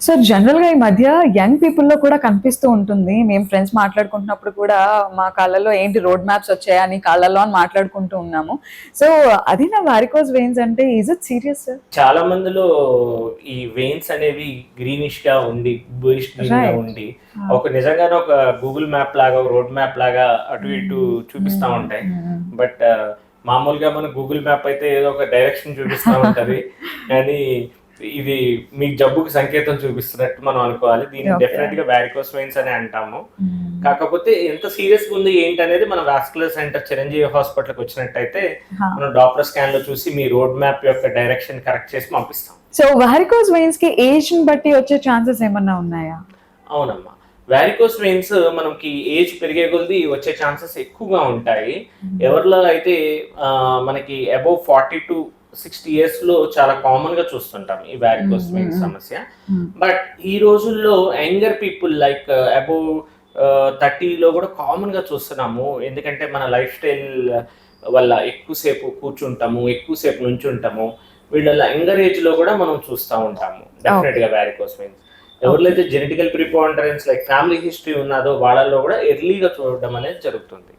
So జనరల్‌గా ఈ మధ్య యంగ్ పీపుల్‌లో కూడా కనిపిస్తూ ఉంటుంది. మేము ఫ్రెండ్స్ మాట్లాడుకుంటున్నప్పుడు కూడా మా కాళ్ళలో ఏంటి రోడ్ మ్యాప్స్ వచ్చాయా నీ కాళ్ళలో అని మాట్లాడుకుంటూ ఉన్నాము. సో అది నా వారికోస్ వెయిన్స్ అంటే ఈస్ ఇట్ సీరియస్? చాలా మందిలో ఈ వెయిన్స్ అనేవి గ్రీనిష్ గా ఉండి బ్లూయిష్ గ్రీన్ గా రైట్. ఉండి ఆ! ఒక నిజంగానే ఒక గూగుల్ మ్యాప్ లాగా రోడ్ మ్యాప్ లాగా అటు ఇటు హ్మ్. చూపిస్తా హ్మ్. ఉంటాయి. హ్మ్. బట్ మామూలుగా మన గూగుల్ మ్యాప్ అయితే ఏదో ఒక డైరెక్షన్ చూపిస్తా ఉంటది. కానీ ఇది మీకు జబ్బుకి సంకేతం చూపిస్తున్నట్టు మనం అనుకోవాలి. దీన్ని ఓకే. డెఫినెట్ గా వారికోస్ వెయిన్స్ అని అంటాము. హ్మ్. కాకపోతే ఎంత సీరియస్‌గా ఉంది ఏంటనేది మన వాస్కులర్ సెంటర్ చిరంజీవి హాస్పిటల్‌కి వచ్చినట్టయితే ఆ! మనం డాప్లర్ స్కాన్‌లో చూసి మీ రోడ్ మ్యాప్ యొక్క డైరెక్షన్ కరెక్ట్ చేసి పంపిస్తాం. సో వారికోస్ వెయిన్స్‌కి ఏజ్‌ని బట్టి వచ్చే ఛాన్సెస్ ఏమన్నా ఉన్నాయా? అవునమ్మా. వారికోస్ వెయిన్స్ మనకి ఏజ్ పెరిగే కొద్దీ వచ్చే ఛాన్సెస్ ఎక్కువగా ఉంటాయి. హ్మ్. ఎవరిలో అయితే మనకి అబోవ్ 40-60 ఇయర్స్‌లో చాలా కామన్‌గా చూస్తుంటాం ఈ హ్మ్. వారికోస్ హ్మ్. వెయిన్స్ హ్మ్. సమస్య. హ్మ్. బట్ ఈ రోజుల్లో యంగర్ పీపుల్ లైక్ అబోవ్ 30లో కూడా కామన్‌గా చూస్తున్నాము. ఎందుకంటే మన లైఫ్ స్టైల్ వల్ల ఎక్కువ సేపు కూర్చుంటాము, ఎక్కువ సేపు నుంచుంటాము. వీళ్ళ యంగర్ ఏజ్‌లో కూడా మనం చూస్తా ఉంటాము. ఓకే. డెఫినిట్‌గా వారికోస్ వెయిన్స్. ఓకే. ఎవరిలో అయితే genetical preponderance like family history ఉన్నాదో వాళ్ళలో కూడా ఎర్లీగా చూడడం అనేది జరుగుతుంది.